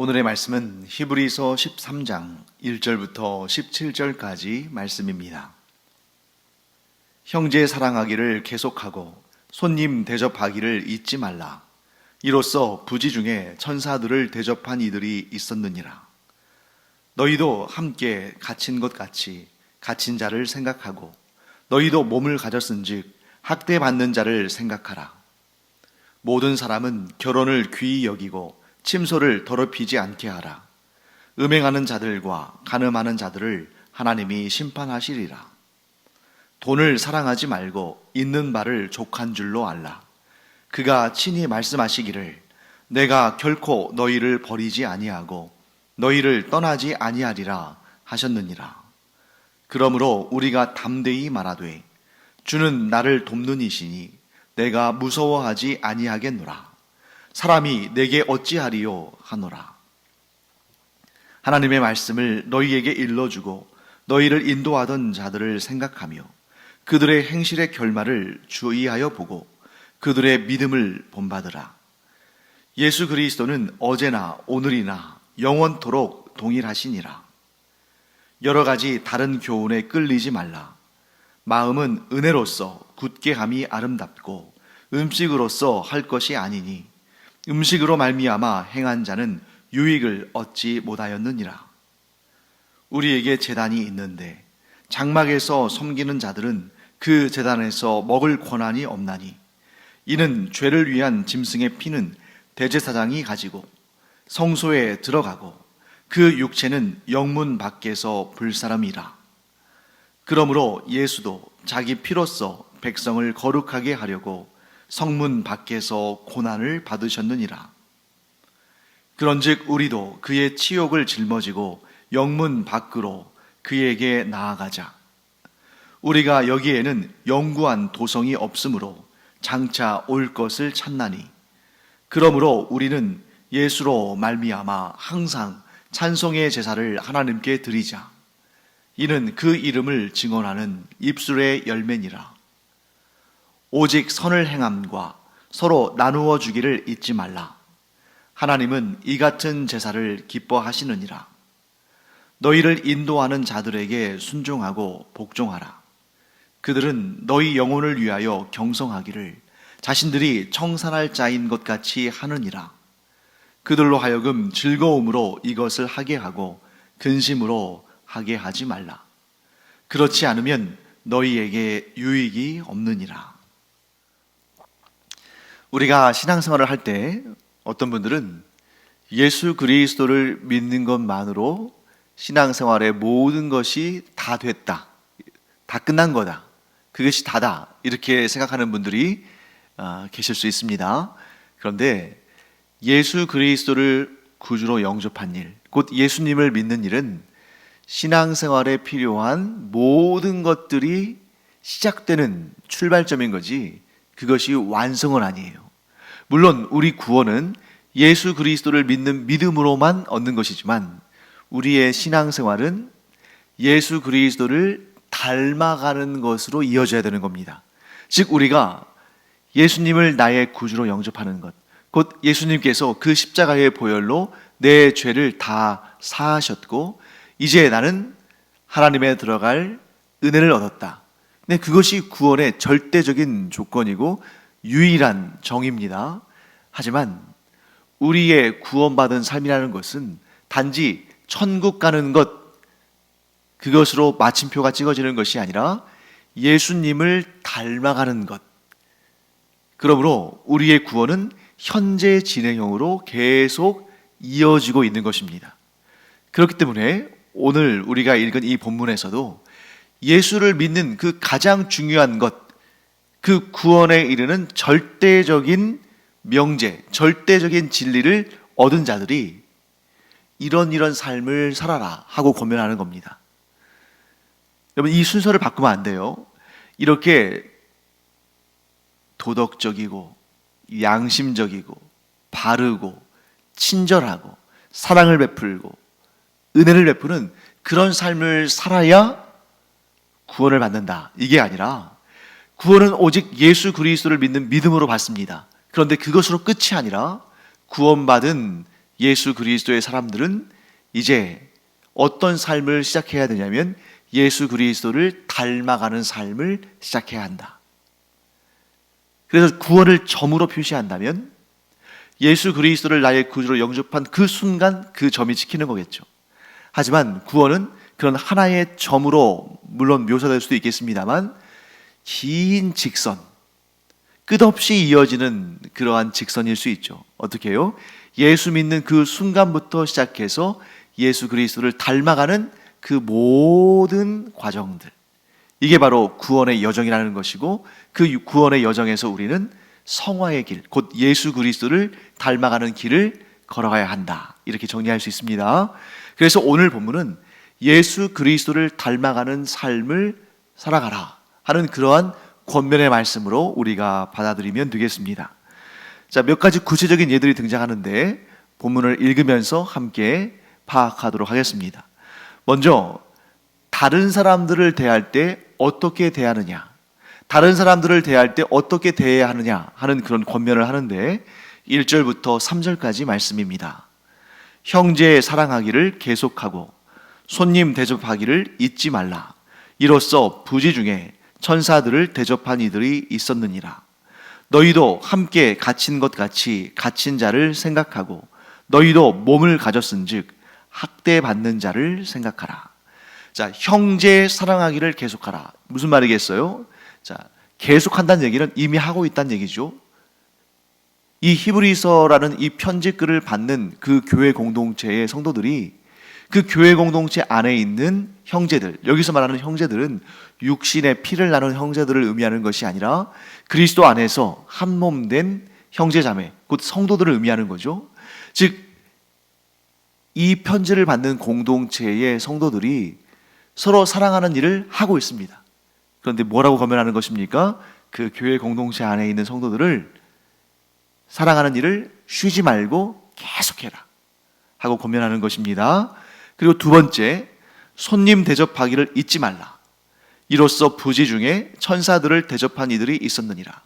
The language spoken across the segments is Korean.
오늘의 말씀은 히브리서 13장 1절부터 17절까지 말씀입니다. 형제 사랑하기를 계속하고 손님 대접하기를 잊지 말라. 이로써 부지 중에 천사들을 대접한 이들이 있었느니라. 너희도 함께 갇힌 것 같이 갇힌 자를 생각하고 너희도 몸을 가졌은즉 학대받는 자를 생각하라. 모든 사람은 결혼을 귀히 여기고 침소를 더럽히지 않게 하라. 음행하는 자들과 간음하는 자들을 하나님이 심판하시리라. 돈을 사랑하지 말고 있는 바를 족한 줄로 알라. 그가 친히 말씀하시기를 내가 결코 너희를 버리지 아니하고 너희를 떠나지 아니하리라 하셨느니라. 그러므로 우리가 담대히 말하되 주는 나를 돕는 이시니 내가 무서워하지 아니하겠노라. 사람이 내게 어찌하리요 하노라. 하나님의 말씀을 너희에게 일러주고 너희를 인도하던 자들을 생각하며 그들의 행실의 결말을 주의하여 보고 그들의 믿음을 본받으라. 예수 그리스도는 어제나 오늘이나 영원토록 동일하시니라. 여러 가지 다른 교훈에 끌리지 말라. 마음은 은혜로서 굳게 함이 아름답고 음식으로서 할 것이 아니니 음식으로 말미암아 행한 자는 유익을 얻지 못하였느니라. 우리에게 제단이 있는데 장막에서 섬기는 자들은 그 제단에서 먹을 권한이 없나니 이는 죄를 위한 짐승의 피는 대제사장이 가지고 성소에 들어가고 그 육체는 영문 밖에서 불사람이라. 그러므로 예수도 자기 피로써 백성을 거룩하게 하려고 성문 밖에서 고난을 받으셨느니라. 그런즉 우리도 그의 치욕을 짊어지고 영문 밖으로 그에게 나아가자. 우리가 여기에는 영구한 도성이 없으므로 장차 올 것을 찾나니 그러므로 우리는 예수로 말미암아 항상 찬송의 제사를 하나님께 드리자. 이는 그 이름을 증언하는 입술의 열매니라. 오직 선을 행함과 서로 나누어 주기를 잊지 말라. 하나님은 이 같은 제사를 기뻐하시느니라. 너희를 인도하는 자들에게 순종하고 복종하라. 그들은 너희 영혼을 위하여 경성하기를 자신들이 청산할 자인 것 같이 하느니라. 그들로 하여금 즐거움으로 이것을 하게 하고 근심으로 하게 하지 말라. 그렇지 않으면 너희에게 유익이 없느니라. 우리가 신앙생활을 할 때 어떤 분들은 예수 그리스도를 믿는 것만으로 신앙생활의 모든 것이 다 됐다, 다 끝난 거다, 그것이 다다 이렇게 생각하는 분들이 계실 수 있습니다. 그런데 예수 그리스도를 구주로 영접한 일, 곧 예수님을 믿는 일은 신앙생활에 필요한 모든 것들이 시작되는 출발점인 거지 그것이 완성은 아니에요. 물론 우리 구원은 예수 그리스도를 믿는 믿음으로만 얻는 것이지만 우리의 신앙생활은 예수 그리스도를 닮아가는 것으로 이어져야 되는 겁니다. 즉 우리가 예수님을 나의 구주로 영접하는 것, 곧 예수님께서 그 십자가의 보혈로 내 죄를 다 사하셨고 이제 나는 하나님에 들어갈 은혜를 얻었다. 근데 그것이 구원의 절대적인 조건이고 유일한 정의입니다. 하지만 우리의 구원받은 삶이라는 것은 단지 천국 가는 것, 그것으로 마침표가 찍어지는 것이 아니라 예수님을 닮아가는 것. 그러므로 우리의 구원은 현재 진행형으로 계속 이어지고 있는 것입니다. 그렇기 때문에 오늘 우리가 읽은 이 본문에서도 예수를 믿는 그 가장 중요한 것, 그 구원에 이르는 절대적인 명제, 절대적인 진리를 얻은 자들이 이런 삶을 살아라 하고 권면하는 겁니다. 여러분 이 순서를 바꾸면 안 돼요. 이렇게 도덕적이고 양심적이고 바르고 친절하고 사랑을 베풀고 은혜를 베푸는 그런 삶을 살아야 구원을 받는다, 이게 아니라 구원은 오직 예수 그리스도를 믿는 믿음으로 받습니다. 그런데 그것으로 끝이 아니라 구원받은 예수 그리스도의 사람들은 이제 어떤 삶을 시작해야 되냐면 예수 그리스도를 닮아가는 삶을 시작해야 한다. 그래서 구원을 점으로 표시한다면 예수 그리스도를 나의 구주로 영접한 그 순간 그 점이 지키는 거겠죠. 하지만 구원은 그런 하나의 점으로 물론 묘사될 수도 있겠습니다만 긴 직선, 끝없이 이어지는 그러한 직선일 수 있죠. 어떻게 해요? 예수 믿는 그 순간부터 시작해서 예수 그리스도를 닮아가는 그 모든 과정들, 이게 바로 구원의 여정이라는 것이고, 그 구원의 여정에서 우리는 성화의 길, 곧 예수 그리스도를 닮아가는 길을 걸어가야 한다, 이렇게 정리할 수 있습니다. 그래서 오늘 본문은 예수 그리스도를 닮아가는 삶을 살아가라 하는 그러한 권면의 말씀으로 우리가 받아들이면 되겠습니다. 자, 몇 가지 구체적인 예들이 등장하는데 본문을 읽으면서 함께 파악하도록 하겠습니다. 먼저 다른 사람들을 대할 때 어떻게 대하느냐, 다른 사람들을 대할 때 어떻게 대해야 하느냐 하는 그런 권면을 하는데 1절부터 3절까지 말씀입니다. 형제 사랑하기를 계속하고 손님 대접하기를 잊지 말라. 이로써 부지 중에 천사들을 대접한 이들이 있었느니라. 너희도 함께 갇힌 것 같이 갇힌 자를 생각하고 너희도 몸을 가졌은즉 학대받는 자를 생각하라. 자, 형제 사랑하기를 계속하라. 무슨 말이겠어요? 자, 계속한다는 얘기는 이미 하고 있다는 얘기죠. 이 히브리서라는 이 편지글을 받는 그 교회 공동체의 성도들이 그 교회 공동체 안에 있는 형제들, 여기서 말하는 형제들은 육신의 피를 나눈 형제들을 의미하는 것이 아니라 그리스도 안에서 한 몸 된 형제자매, 곧 성도들을 의미하는 거죠. 즉, 이 편지를 받는 공동체의 성도들이 서로 사랑하는 일을 하고 있습니다. 그런데 뭐라고 권면하는 것입니까? 그 교회 공동체 안에 있는 성도들을 사랑하는 일을 쉬지 말고 계속해라 하고 권면하는 것입니다. 그리고 두 번째, 손님 대접하기를 잊지 말라. 이로써 부지 중에 천사들을 대접한 이들이 있었느니라.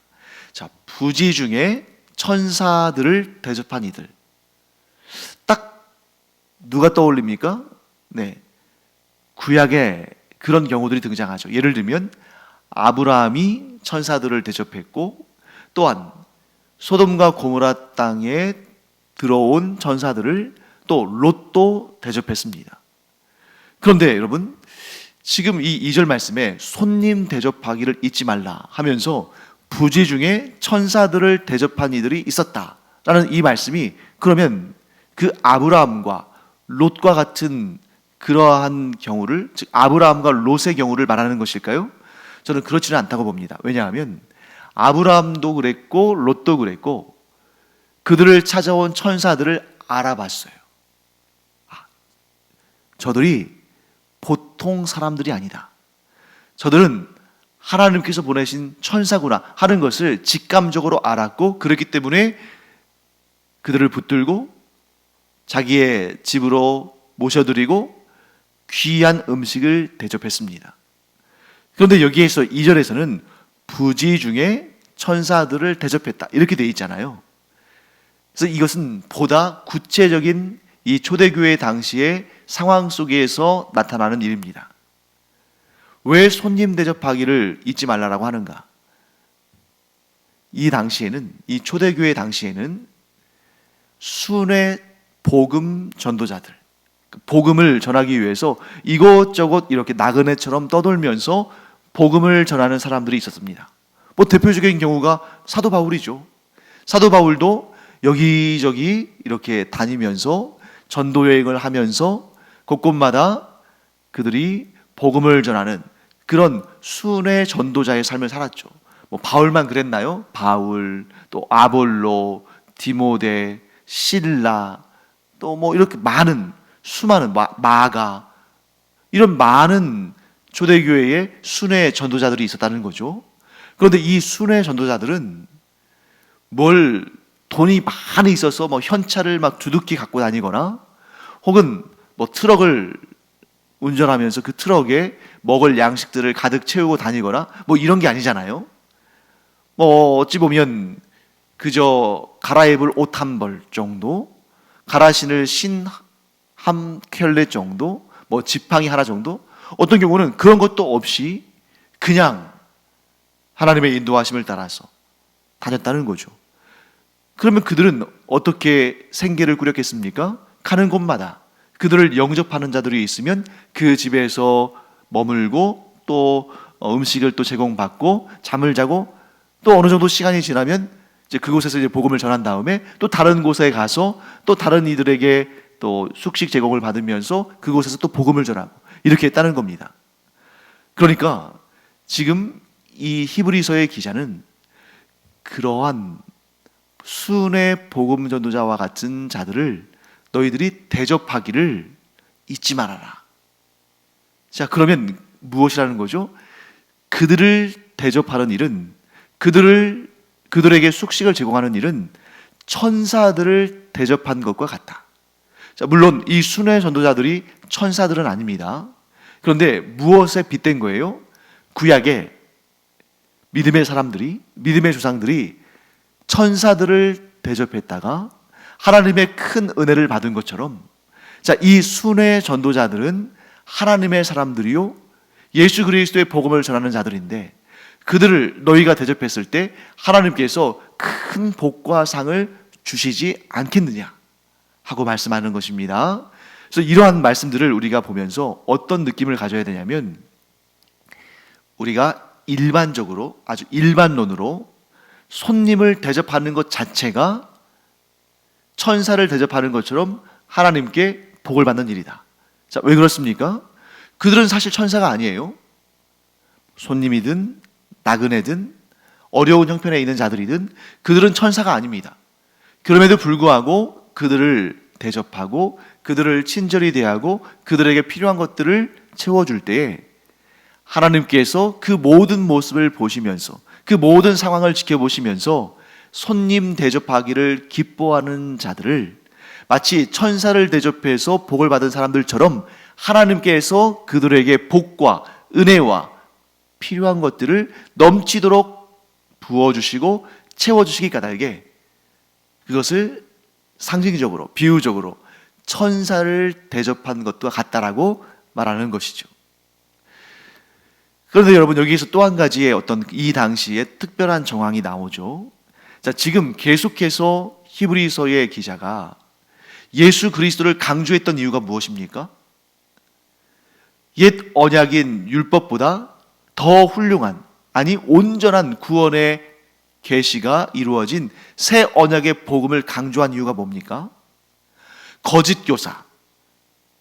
자, 부지 중에 천사들을 대접한 이들. 딱 누가 떠올립니까? 네, 구약에 그런 경우들이 등장하죠. 예를 들면 아브라함이 천사들을 대접했고, 또한 소돔과 고모라 땅에 들어온 천사들을 또 롯도 대접했습니다. 그런데 여러분, 지금 이 2절 말씀에 손님 대접하기를 잊지 말라 하면서 부지 중에 천사들을 대접한 이들이 있었다라는 이 말씀이, 그러면 그 아브라함과 롯과 같은 그러한 경우를, 즉 아브라함과 롯의 경우를 말하는 것일까요? 저는 그렇지는 않다고 봅니다. 왜냐하면 아브라함도 그랬고 롯도 그랬고 그들을 찾아온 천사들을 알아봤어요. 저들이 보통 사람들이 아니다. 저들은 하나님께서 보내신 천사구나 하는 것을 직감적으로 알았고, 그렇기 때문에 그들을 붙들고 자기의 집으로 모셔드리고 귀한 음식을 대접했습니다. 그런데 여기에서 2절에서는 부지 중에 천사들을 대접했다 이렇게 되어 있잖아요. 그래서 이것은 보다 구체적인 이 초대교회 당시의 상황 속에서 나타나는 일입니다. 왜 손님 대접하기를 잊지 말라라고 하는가? 이 당시에는, 이 초대교회 당시에는 순회 복음 전도자들, 복음을 전하기 위해서 이곳저곳 이렇게 나그네처럼 떠돌면서 복음을 전하는 사람들이 있었습니다. 뭐 대표적인 경우가 사도 바울이죠. 사도 바울도 여기저기 이렇게 다니면서 전도 여행을 하면서 곳곳마다 그들이 복음을 전하는 그런 순회 전도자의 삶을 살았죠. 뭐 바울만 그랬나요? 바울, 또 아볼로, 디모데, 실라, 또 뭐 이렇게 많은 수많은 마가, 이런 많은 초대교회에 순회 전도자들이 있었다는 거죠. 그런데 이 순회 전도자들은 뭘 돈이 많이 있어서 뭐 현차를 막 두둑히 갖고 다니거나 혹은 뭐 트럭을 운전하면서 그 트럭에 먹을 양식들을 가득 채우고 다니거나 뭐 이런 게 아니잖아요. 뭐 어찌 보면 그저 갈아입을 옷 한 벌 정도, 가라신을 한 켤레 정도, 뭐 지팡이 하나 정도, 어떤 경우는 그런 것도 없이 그냥 하나님의 인도하심을 따라서 다녔다는 거죠. 그러면 그들은 어떻게 생계를 꾸렸겠습니까? 가는 곳마다 그들을 영접하는 자들이 있으면 그 집에서 머물고 또 음식을 또 제공받고 잠을 자고 또 어느 정도 시간이 지나면 이제 그곳에서 이제 복음을 전한 다음에 또 다른 곳에 가서 또 다른 이들에게 또 숙식 제공을 받으면서 그곳에서 또 복음을 전하고 이렇게 했다는 겁니다. 그러니까 지금 이 히브리서의 기자는 그러한 순회 복음 전도자와 같은 자들을 너희들이 대접하기를 잊지 말아라. 자, 그러면 무엇이라는 거죠? 그들을 대접하는 일은, 그들에게 숙식을 제공하는 일은 천사들을 대접한 것과 같다. 자, 물론 이 순회 전도자들이 천사들은 아닙니다. 그런데 무엇에 빗댄 거예요? 구약에 믿음의 사람들이, 믿음의 조상들이 천사들을 대접했다가 하나님의 큰 은혜를 받은 것처럼, 자, 이 순회 전도자들은 하나님의 사람들이요 예수 그리스도의 복음을 전하는 자들인데 그들을 너희가 대접했을 때 하나님께서 큰 복과 상을 주시지 않겠느냐 하고 말씀하는 것입니다. 그래서 이러한 말씀들을 우리가 보면서 어떤 느낌을 가져야 되냐면, 우리가 일반적으로, 아주 일반론으로 손님을 대접하는 것 자체가 천사를 대접하는 것처럼 하나님께 복을 받는 일이다. 자, 왜 그렇습니까? 그들은 사실 천사가 아니에요. 손님이든 나그네든 어려운 형편에 있는 자들이든 그들은 천사가 아닙니다. 그럼에도 불구하고 그들을 대접하고 그들을 친절히 대하고 그들에게 필요한 것들을 채워줄 때에 하나님께서 그 모든 모습을 보시면서 그 모든 상황을 지켜보시면서 손님 대접하기를 기뻐하는 자들을 마치 천사를 대접해서 복을 받은 사람들처럼 하나님께서 그들에게 복과 은혜와 필요한 것들을 넘치도록 부어주시고 채워주시기 까닭에 그것을 상징적으로, 비유적으로 천사를 대접한 것과 같다라고 말하는 것이죠. 그런데 여러분, 여기에서 또 한 가지의 어떤 이 당시에 특별한 정황이 나오죠. 자, 지금 계속해서 히브리서의 기자가 예수 그리스도를 강조했던 이유가 무엇입니까? 옛 언약인 율법보다 더 훌륭한, 아니 온전한 구원의 계시가 이루어진 새 언약의 복음을 강조한 이유가 뭡니까? 거짓 교사,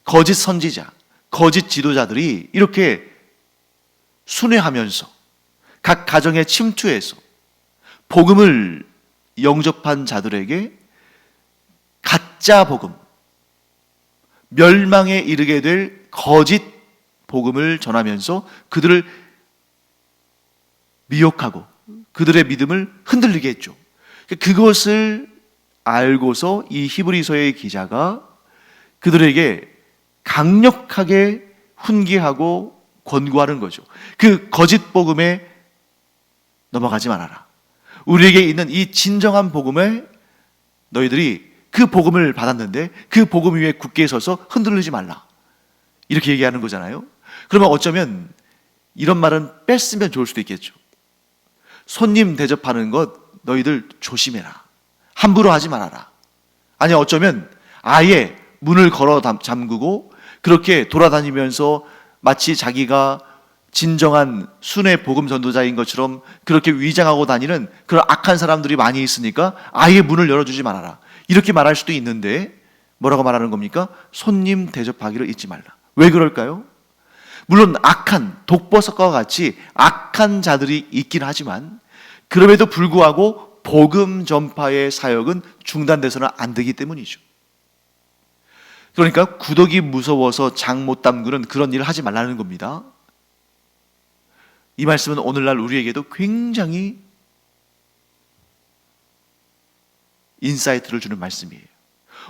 거짓 선지자, 거짓 지도자들이 이렇게 순회하면서 각 가정에 침투해서 복음을 영접한 자들에게 가짜 복음, 멸망에 이르게 될 거짓 복음을 전하면서 그들을 미혹하고 그들의 믿음을 흔들리게 했죠. 그것을 알고서 이 히브리서의 기자가 그들에게 강력하게 훈계하고 권고하는 거죠. 그 거짓 복음에 넘어가지 말아라. 우리에게 있는 이 진정한 복음에 너희들이 그 복음을 받았는데 그 복음 위에 굳게 서서 흔들리지 말라. 이렇게 얘기하는 거잖아요. 그러면 어쩌면 이런 말은 뺐으면 좋을 수도 있겠죠. 손님 대접하는 것 너희들 조심해라. 함부로 하지 말아라. 아니, 어쩌면 아예 문을 걸어 잠그고 그렇게 돌아다니면서 마치 자기가 진정한 순회 복음 전도자인 것처럼 그렇게 위장하고 다니는 그런 악한 사람들이 많이 있으니까 아예 문을 열어주지 말아라. 이렇게 말할 수도 있는데 뭐라고 말하는 겁니까? 손님 대접하기를 잊지 말라. 왜 그럴까요? 물론 악한 독버섯과 같이 악한 자들이 있긴 하지만 그럼에도 불구하고 복음 전파의 사역은 중단돼서는 안 되기 때문이죠. 그러니까 구더기 무서워서 장 못 담그는 그런 일을 하지 말라는 겁니다. 이 말씀은 오늘날 우리에게도 굉장히 인사이트를 주는 말씀이에요.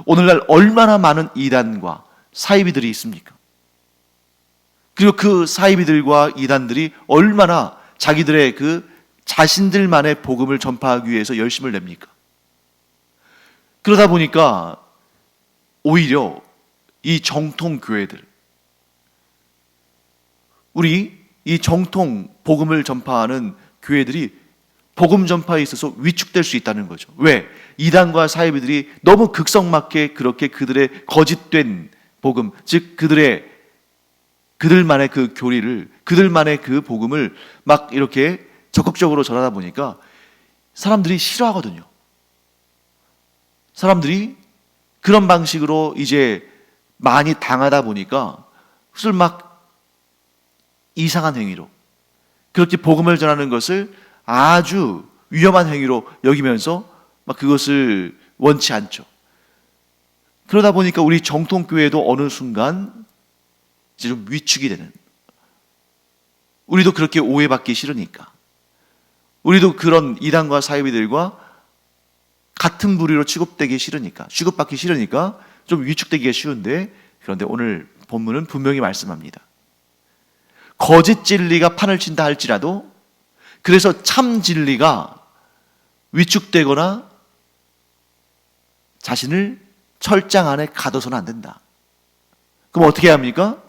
오늘날 얼마나 많은 이단과 사이비들이 있습니까? 그리고 그 사이비들과 이단들이 얼마나 자기들의 그 자신들만의 복음을 전파하기 위해서 열심을 냅니까? 그러다 보니까 오히려 이 정통 교회들, 우리 이 정통 복음을 전파하는 교회들이 복음 전파에 있어서 위축될 수 있다는 거죠. 왜? 이단과 사이비들이 너무 극성맞게 그렇게 그들의 거짓된 복음, 즉 그들만의 그 교리를, 그들만의 그 복음을 막 이렇게 적극적으로 전하다 보니까 사람들이 싫어하거든요. 사람들이 그런 방식으로 이제 많이 당하다 보니까 그것을 막 이상한 행위로, 그렇게 복음을 전하는 것을 아주 위험한 행위로 여기면서 막 그것을 원치 않죠. 그러다 보니까 우리 정통교회도 어느 순간 이제 좀 위축이 되는, 우리도 그렇게 오해받기 싫으니까, 우리도 그런 이단과 사이비들과 같은 부류로 취급받기 싫으니까 좀 위축되기가 쉬운데, 그런데 오늘 본문은 분명히 말씀합니다. 거짓 진리가 판을 친다 할지라도, 그래서 참 진리가 위축되거나 자신을 철장 안에 가둬서는 안 된다. 그럼 어떻게 해야 합니까?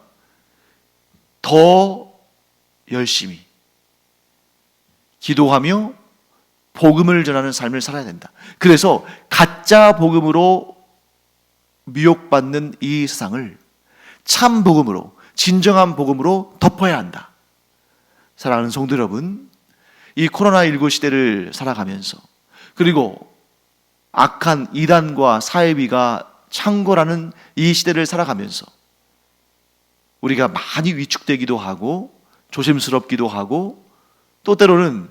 더 열심히 기도하며 복음을 전하는 삶을 살아야 된다. 그래서 가짜 복음으로 미혹받는 이 세상을 참 복음으로, 진정한 복음으로 덮어야 한다. 사랑하는 성도 여러분, 이 코로나19 시대를 살아가면서, 그리고 악한 이단과 사이비가 창궐하는 이 시대를 살아가면서 우리가 많이 위축되기도 하고 조심스럽기도 하고 또 때로는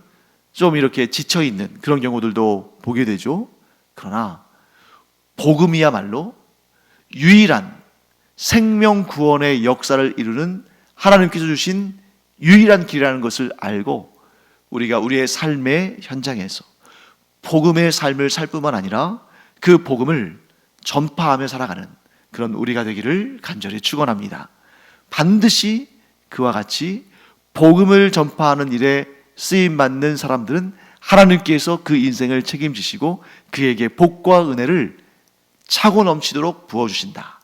좀 이렇게 지쳐있는 그런 경우들도 보게 되죠. 그러나 복음이야말로 유일한 생명 구원의 역사를 이루는 하나님께서 주신 유일한 길이라는 것을 알고 우리가 우리의 삶의 현장에서 복음의 삶을 살 뿐만 아니라 그 복음을 전파하며 살아가는 그런 우리가 되기를 간절히 축원합니다. 반드시 그와 같이 복음을 전파하는 일에 쓰임받는 사람들은 하나님께서 그 인생을 책임지시고 그에게 복과 은혜를 차고 넘치도록 부어주신다.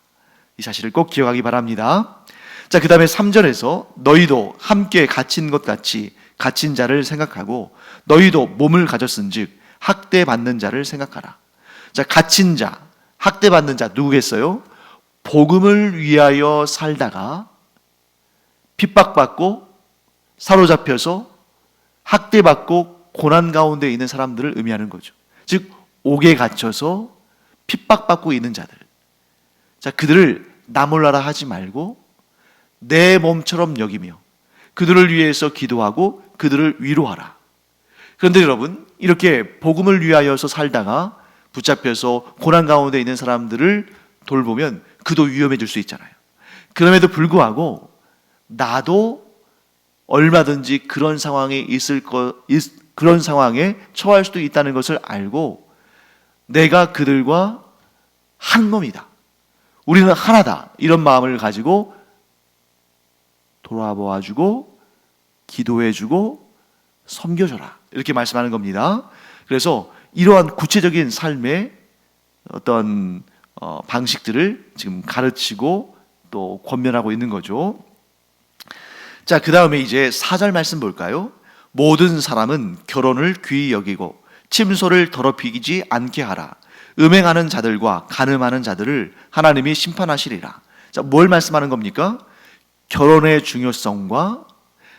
이 사실을 꼭 기억하기 바랍니다. 자, 그 다음에 3절에서 너희도 함께 갇힌 것 같이 갇힌 자를 생각하고 너희도 몸을 가졌은즉 학대받는 자를 생각하라. 자, 갇힌 자, 학대받는 자 누구겠어요? 복음을 위하여 살다가 핍박받고 사로잡혀서 학대받고 고난 가운데 있는 사람들을 의미하는 거죠. 즉 옥에 갇혀서 핍박받고 있는 자들. 자, 그들을 나 몰라라 하지 말고 내 몸처럼 여기며 그들을 위해서 기도하고 그들을 위로하라. 그런데 여러분, 이렇게 복음을 위하여서 살다가 붙잡혀서 고난 가운데 있는 사람들을 돌보면 그도 위험해질 수 있잖아요. 그럼에도 불구하고 나도 얼마든지 그런 상황에 그런 상황에 처할 수도 있다는 것을 알고 내가 그들과 한 몸이다, 우리는 하나다, 이런 마음을 가지고 돌아보아주고 기도해주고 섬겨줘라, 이렇게 말씀하는 겁니다. 그래서 이러한 구체적인 삶의 어떤 방식들을 지금 가르치고 또 권면하고 있는 거죠. 자, 그 다음에 이제 4절 말씀 볼까요? 모든 사람은 결혼을 귀히 여기고 침소를 더럽히지 않게 하라. 음행하는 자들과 간음하는 자들을 하나님이 심판하시리라. 자, 뭘 말씀하는 겁니까? 결혼의 중요성과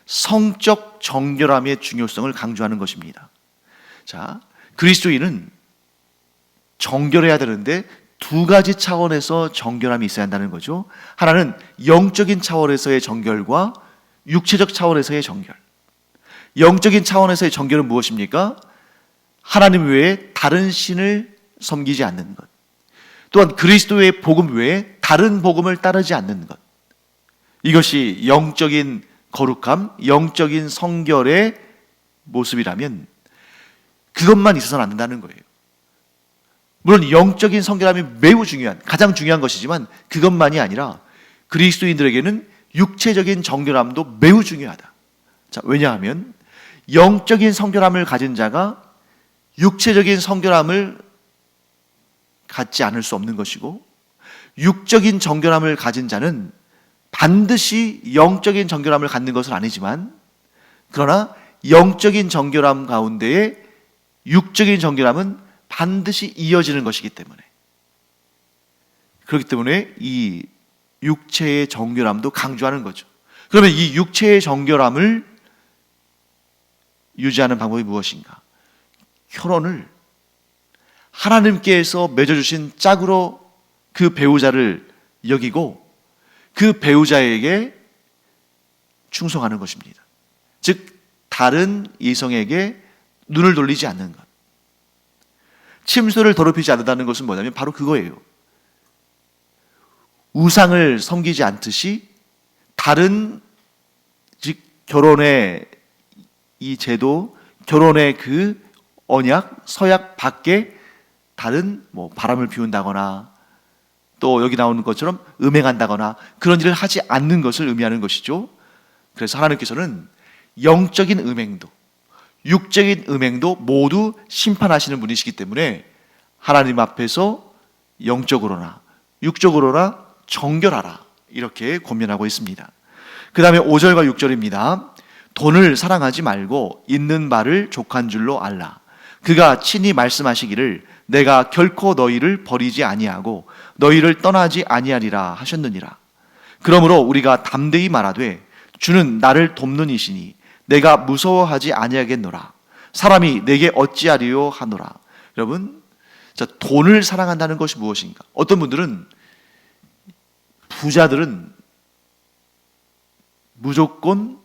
성적 정결함의 중요성을 강조하는 것입니다. 자, 그리스도인은 정결해야 되는데 두 가지 차원에서 정결함이 있어야 한다는 거죠. 하나는 영적인 차원에서의 정결과 육체적 차원에서의 정결. 영적인 차원에서의 정결은 무엇입니까? 하나님 외에 다른 신을 섬기지 않는 것. 또한 그리스도의 복음 외에 다른 복음을 따르지 않는 것. 이것이 영적인 거룩함, 영적인 성결의 모습이라면 그것만 있어서는 안 된다는 거예요. 물론 영적인 성결함이 매우 중요한, 가장 중요한 것이지만 그것만이 아니라 그리스도인들에게는 육체적인 정결함도 매우 중요하다. 자, 왜냐하면 영적인 성결함을 가진 자가 육체적인 성결함을 갖지 않을 수 없는 것이고, 육적인 정결함을 가진 자는 반드시 영적인 정결함을 갖는 것은 아니지만, 그러나 영적인 정결함 가운데에 육적인 정결함은 반드시 이어지는 것이기 때문에, 그렇기 때문에 이 육체의 정결함도 강조하는 거죠. 그러면 이 육체의 정결함을 유지하는 방법이 무엇인가? 결혼을 하나님께서 맺어주신 짝으로 그 배우자를 여기고 그 배우자에게 충성하는 것입니다. 즉 다른 이성에게 눈을 돌리지 않는 것. 침소를 더럽히지 않는다는 것은 뭐냐면 바로 그거예요. 우상을 섬기지 않듯이 다른, 즉 결혼의 이 제도, 결혼의 그 언약, 서약 밖에 다른 바람을 피운다거나 또 여기 나오는 것처럼 음행한다거나 그런 일을 하지 않는 것을 의미하는 것이죠. 그래서 하나님께서는 영적인 음행도 육적인 음행도 모두 심판하시는 분이시기 때문에 하나님 앞에서 영적으로나 육적으로나 정결하라, 이렇게 권면하고 있습니다. 그 다음에 5절과 6절입니다. 돈을 사랑하지 말고 있는 바를 족한 줄로 알라. 그가 친히 말씀하시기를 내가 결코 너희를 버리지 아니하고 너희를 떠나지 아니하리라 하셨느니라. 그러므로 우리가 담대히 말하되 주는 나를 돕는 이시니 내가 무서워하지 아니하겠노라. 사람이 내게 어찌하리요 하노라. 여러분, 자, 돈을 사랑한다는 것이 무엇인가? 어떤 분들은, 부자들은 무조건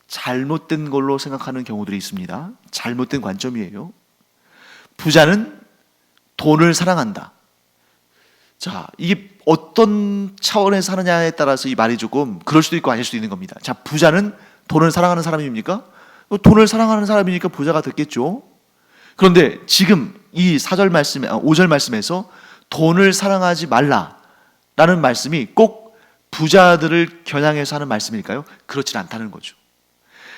잘못된 걸로 생각하는 경우들이 있습니다. 잘못된 관점이에요. 부자는 돈을 사랑한다. 자, 이게 어떤 차원에서 하느냐에 따라서 이 말이 조금 그럴 수도 있고 아닐 수도 있는 겁니다. 자, 부자는 돈을 사랑하는 사람입니까? 돈을 사랑하는 사람이니까 부자가 됐겠죠. 그런데 지금 이 4절 말씀에, 5절 말씀에서 돈을 사랑하지 말라라는 말씀이 꼭 부자들을 겨냥해서 하는 말씀일까요? 그렇진 않다는 거죠.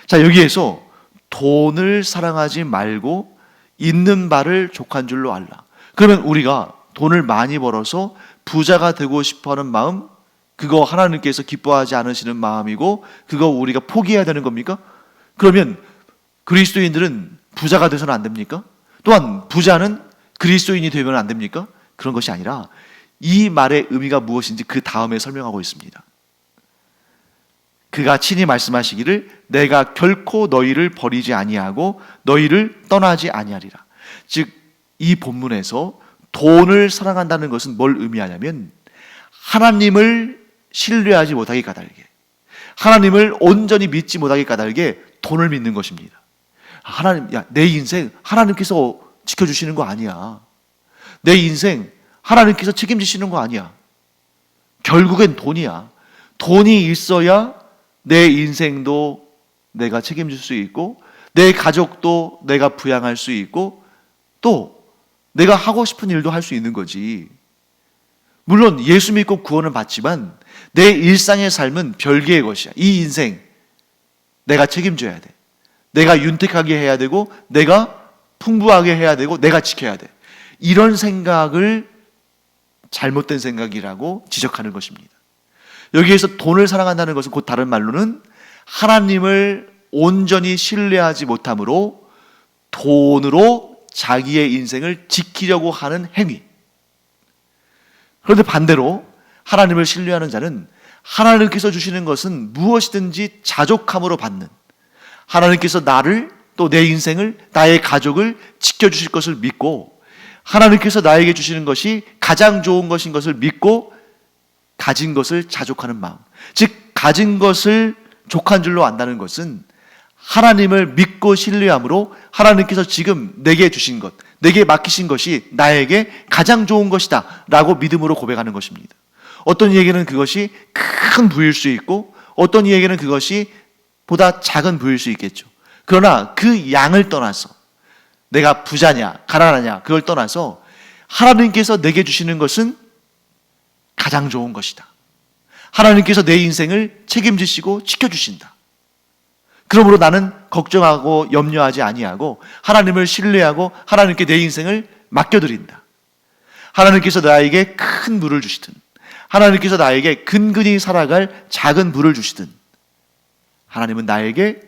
자, 여기에서 돈을 사랑하지 말고 있는 바를 족한 줄로 알라. 그러면 우리가 돈을 많이 벌어서 부자가 되고 싶어하는 마음, 그거 하나님께서 기뻐하지 않으시는 마음이고 그거 우리가 포기해야 되는 겁니까? 그러면 그리스도인들은 부자가 돼서는 안 됩니까? 또한 부자는 그리스도인이 되면 안 됩니까? 그런 것이 아니라 이 말의 의미가 무엇인지 그 다음에 설명하고 있습니다. 그가 친히 말씀하시기를 내가 결코 너희를 버리지 아니하고 너희를 떠나지 아니하리라. 즉 이 본문에서 돈을 사랑한다는 것은 뭘 의미하냐면 하나님을 신뢰하지 못하게 까닭에, 하나님을 온전히 믿지 못하게 까닭에 돈을 믿는 것입니다. 하나님, 야, 내 인생 하나님께서 지켜주시는 거 아니야. 내 인생 하나님께서 책임지시는 거 아니야. 결국엔 돈이야. 돈이 있어야 내 인생도 내가 책임질 수 있고 내 가족도 내가 부양할 수 있고 또 내가 하고 싶은 일도 할 수 있는 거지. 물론 예수 믿고 구원을 받지만 내 일상의 삶은 별개의 것이야. 이 인생 내가 책임져야 돼. 내가 윤택하게 해야 되고 내가 풍부하게 해야 되고 내가 지켜야 돼. 이런 생각을 잘못된 생각이라고 지적하는 것입니다. 여기에서 돈을 사랑한다는 것은 곧 다른 말로는 하나님을 온전히 신뢰하지 못함으로 돈으로 자기의 인생을 지키려고 하는 행위. 그런데 반대로 하나님을 신뢰하는 자는 하나님께서 주시는 것은 무엇이든지 자족함으로 받는, 하나님께서 나를 또 내 인생을, 나의 가족을 지켜주실 것을 믿고 하나님께서 나에게 주시는 것이 가장 좋은 것인 것을 믿고 가진 것을 자족하는 마음. 즉 가진 것을 족한 줄로 안다는 것은 하나님을 믿고 신뢰함으로 하나님께서 지금 내게 주신 것, 내게 맡기신 것이 나에게 가장 좋은 것이다 라고 믿음으로 고백하는 것입니다. 어떤 이에게는 그것이 큰 부일 수 있고 어떤 이에게는 그것이 보다 작은 부일 수 있겠죠. 그러나 그 양을 떠나서 내가 부자냐 가난하냐 그걸 떠나서 하나님께서 내게 주시는 것은 가장 좋은 것이다. 하나님께서 내 인생을 책임지시고 지켜주신다. 그러므로 나는 걱정하고 염려하지 아니하고 하나님을 신뢰하고 하나님께 내 인생을 맡겨드린다. 하나님께서 나에게 큰 물을 주시든, 하나님께서 나에게 근근히 살아갈 작은 물을 주시든, 하나님은 나에게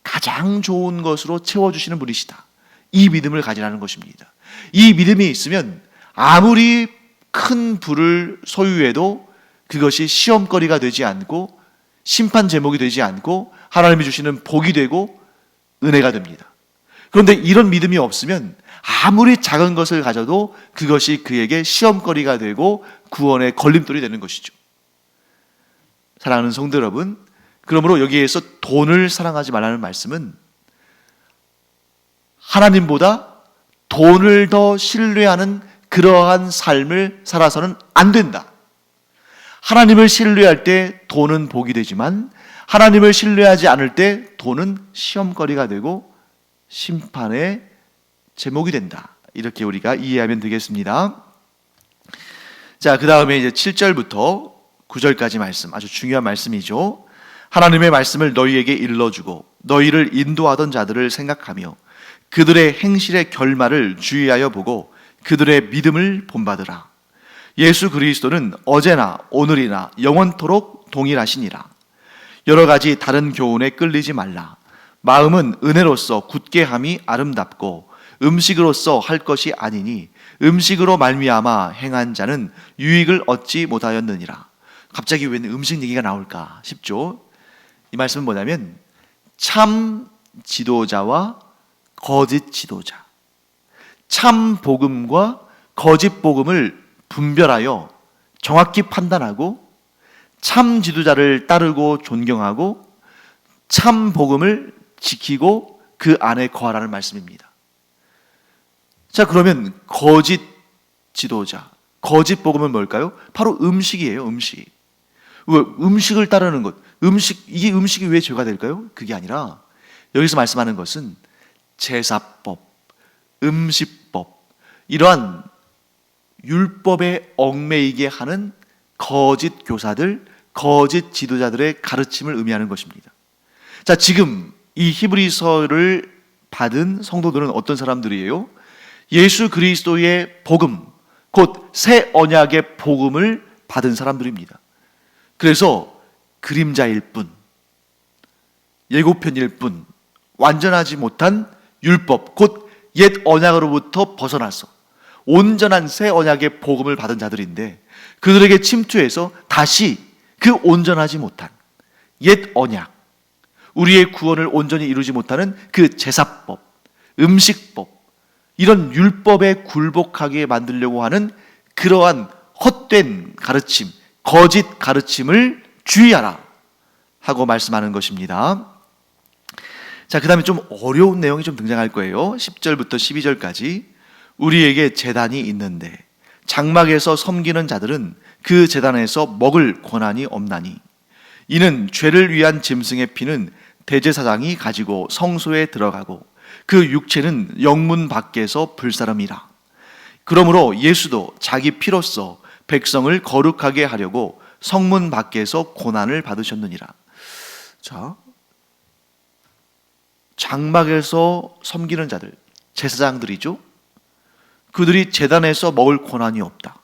가장 좋은 것으로 채워주시는 분이시다. 이 믿음을 가지라는 것입니다. 이 믿음이 있으면 아무리 큰 불을 소유해도 그것이 시험거리가 되지 않고 심판 제목이 되지 않고 하나님이 주시는 복이 되고 은혜가 됩니다. 그런데 이런 믿음이 없으면 아무리 작은 것을 가져도 그것이 그에게 시험거리가 되고 구원의 걸림돌이 되는 것이죠. 사랑하는 성도 여러분, 그러므로 여기에서 돈을 사랑하지 말라는 말씀은 하나님보다 돈을 더 신뢰하는 그러한 삶을 살아서는 안 된다. 하나님을 신뢰할 때 돈은 복이 되지만 하나님을 신뢰하지 않을 때 돈은 시험거리가 되고 심판의 제목이 된다. 이렇게 우리가 이해하면 되겠습니다. 자, 그 다음에 이제 7절부터 9절까지 말씀, 아주 중요한 말씀이죠. 하나님의 말씀을 너희에게 일러주고 너희를 인도하던 자들을 생각하며 그들의 행실의 결말을 주의하여 보고 그들의 믿음을 본받으라. 예수 그리스도는 어제나 오늘이나 영원토록 동일하시니라. 여러 가지 다른 교훈에 끌리지 말라. 마음은 은혜로서 굳게 함이 아름답고 음식으로서 할 것이 아니니 음식으로 말미암아 행한 자는 유익을 얻지 못하였느니라. 갑자기 왜 음식 얘기가 나올까 싶죠. 이 말씀은 뭐냐면 참 지도자와 거짓 지도자, 참 복음과 거짓 복음을 분별하여 정확히 판단하고 참 지도자를 따르고 존경하고 참 복음을 지키고 그 안에 거하라는 말씀입니다. 자, 그러면 거짓 지도자, 거짓 복음은 뭘까요? 바로 음식이에요. 음식. 왜 음식을 따르는 것, 이게 음식이 왜 죄가 될까요? 그게 아니라 여기서 말씀하는 것은 제사법, 음식법, 이러한 율법에 얽매이게 하는 거짓 교사들, 거짓 지도자들의 가르침을 의미하는 것입니다. 자, 지금 이 히브리서를 받은 성도들은 어떤 사람들이에요? 예수 그리스도의 복음, 곧 새 언약의 복음을 받은 사람들입니다. 그래서 그림자일 뿐, 예고편일 뿐, 완전하지 못한 율법, 곧 옛 언약으로부터 벗어나서 온전한 새 언약의 복음을 받은 자들인데 그들에게 침투해서 다시 그 온전하지 못한 옛 언약, 우리의 구원을 온전히 이루지 못하는 그 제사법, 음식법, 이런 율법에 굴복하게 만들려고 하는 그러한 헛된 가르침, 거짓 가르침을 주의하라 하고 말씀하는 것입니다. 자, 그 다음에 좀 어려운 내용이 좀 등장할 거예요. 10절부터 12절까지. 우리에게 제단이 있는데 장막에서 섬기는 자들은 그 제단에서 먹을 권한이 없나니 이는 죄를 위한 짐승의 피는 대제사장이 가지고 성소에 들어가고 그 육체는 영문 밖에서 불사름이라. 그러므로 예수도 자기 피로써 백성을 거룩하게 하려고 성문 밖에서 고난을 받으셨느니라. 자, 장막에서 섬기는 자들, 제사장들이죠. 그들이 제단에서 먹을 권한이 없다.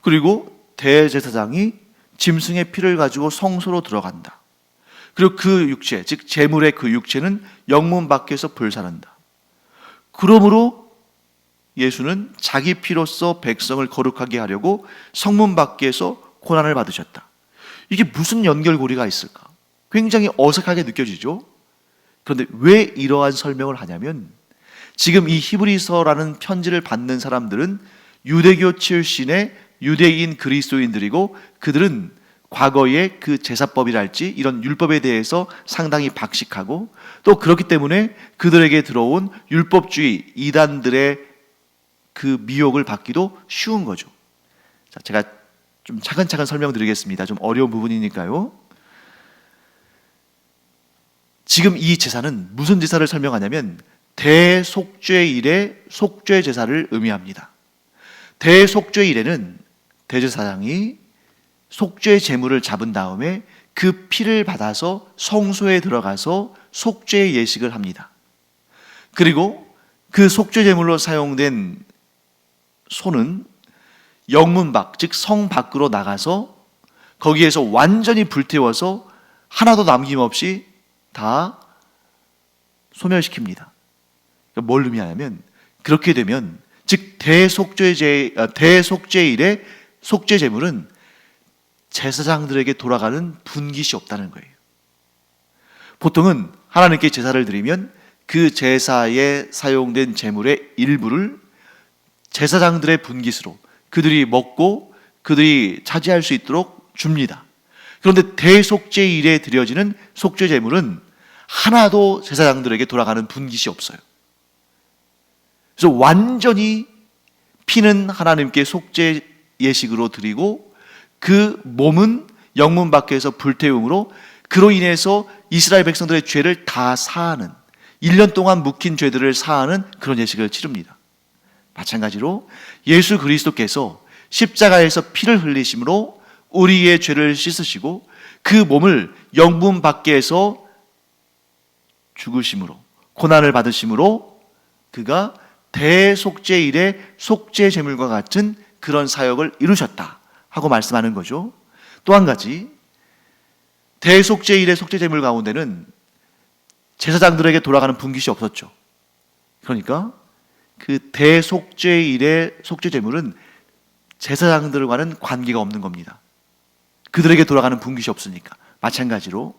그리고 대제사장이 짐승의 피를 가지고 성소로 들어간다. 그리고 그 육체, 즉 제물의 그 육체는 영문 밖에서 불사른다. 그러므로 예수는 자기 피로써 백성을 거룩하게 하려고 성문 밖에서 고난을 받으셨다. 이게 무슨 연결고리가 있을까? 굉장히 어색하게 느껴지죠. 그런데 왜 이러한 설명을 하냐면 지금 이 히브리서라는 편지를 받는 사람들은 유대교 출신의 유대인 그리스도인들이고 그들은 과거의 그 제사법이랄지 이런 율법에 대해서 상당히 박식하고 또 그렇기 때문에 그들에게 들어온 율법주의 이단들의 그 미혹을 받기도 쉬운 거죠. 자, 제가 좀 차근차근 설명드리겠습니다. 좀 어려운 부분이니까요. 지금 이 제사는 무슨 제사를 설명하냐면 대속죄일의 속죄 제사를 의미합니다. 대속죄일에는 대제사장이 속죄 제물을 잡은 다음에 그 피를 받아서 성소에 들어가서 속죄 예식을 합니다. 그리고 그 속죄 제물로 사용된 소는 영문 밖, 즉 성 밖으로 나가서 거기에서 완전히 불태워서 하나도 남김없이 다 소멸시킵니다. 뭘 의미하냐면, 그렇게 되면 즉 대속죄일의 속죄 제물은 제사장들에게 돌아가는 분깃이 없다는 거예요. 보통은 하나님께 제사를 드리면 그 제사에 사용된 제물의 일부를 제사장들의 분깃으로 그들이 먹고 그들이 차지할 수 있도록 줍니다. 그런데 대속죄일에 드려지는 속죄 제물은 하나도 제사장들에게 돌아가는 분깃이 없어요. 그래서 완전히 피는 하나님께 속죄 예식으로 드리고 그 몸은 영문 밖에서 불태움으로 그로 인해서 이스라엘 백성들의 죄를 다 사하는, 1년 동안 묵힌 죄들을 사하는 그런 예식을 치릅니다. 마찬가지로 예수 그리스도께서 십자가에서 피를 흘리심으로 우리의 죄를 씻으시고 그 몸을 영문 밖에서 죽으심으로, 고난을 받으심으로 그가 대속죄일의 속죄 제물과 같은 그런 사역을 이루셨다 하고 말씀하는 거죠. 또 한 가지, 대속죄일의 속죄 제물 가운데는 제사장들에게 돌아가는 분깃이 없었죠. 그러니까 그 대속죄일의 속죄 제물은 제사장들과는 관계가 없는 겁니다. 그들에게 돌아가는 분깃이 없으니까. 마찬가지로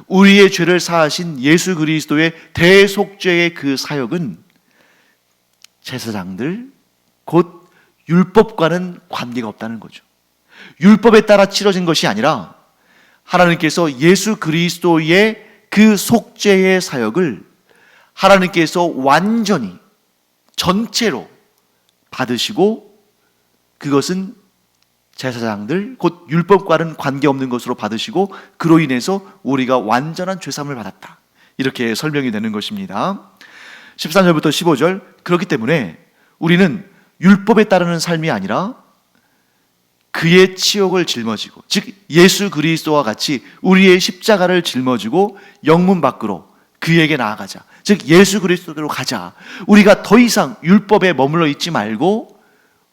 우리의 죄를 사하신 예수 그리스도의 대속죄의 그 사역은 제사장들, 곧 율법과는 관계가 없다는 거죠. 율법에 따라 치러진 것이 아니라 하나님께서 예수 그리스도의 그 속죄의 사역을 하나님께서 완전히 전체로 받으시고 그것은 제사장들, 곧 율법과는 관계없는 것으로 받으시고 그로 인해서 우리가 완전한 죄사함을 받았다. 이렇게 설명이 되는 것입니다. 13절부터 15절, 그렇기 때문에 우리는 율법에 따르는 삶이 아니라 그의 치욕을 짊어지고, 즉 예수 그리스도와 같이 우리의 십자가를 짊어지고 영문 밖으로 그에게 나아가자. 즉 예수 그리스도로 가자. 우리가 더 이상 율법에 머물러 있지 말고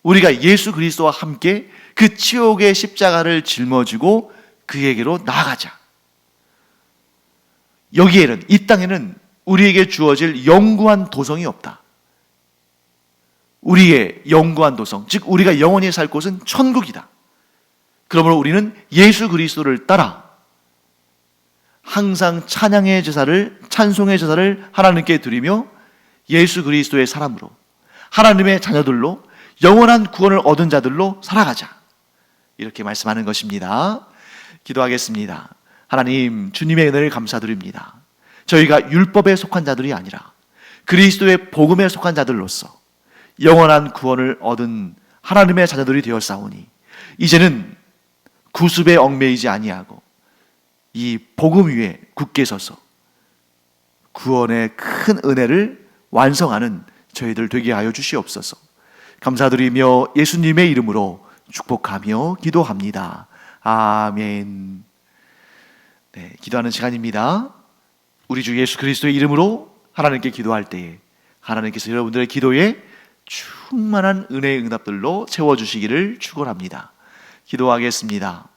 우리가 예수 그리스도와 함께 그 치욕의 십자가를 짊어지고 그에게로 나아가자. 여기에는, 이 땅에는 우리에게 주어질 영구한 도성이 없다. 우리의 영구한 도성, 즉 우리가 영원히 살 곳은 천국이다. 그러므로 우리는 예수 그리스도를 따라 항상 찬양의 제사를, 찬송의 제사를 하나님께 드리며 예수 그리스도의 사람으로, 하나님의 자녀들로, 영원한 구원을 얻은 자들로 살아가자. 이렇게 말씀하는 것입니다. 기도하겠습니다. 하나님, 주님의 은혜를 감사드립니다. 저희가 율법에 속한 자들이 아니라 그리스도의 복음에 속한 자들로서 영원한 구원을 얻은 하나님의 자녀들이 되었사오니 이제는 구습에 얽매이지 아니하고 이 복음 위에 굳게 서서 구원의 큰 은혜를 완성하는 저희들 되게 하여 주시옵소서. 감사드리며 예수님의 이름으로 축복하며 기도합니다. 아멘. 네, 기도하는 시간입니다. 우리 주 예수 그리스도의 이름으로 하나님께 기도할 때에 하나님께서 여러분들의 기도에 충만한 은혜의 응답들로 채워주시기를 축원합니다. 기도하겠습니다.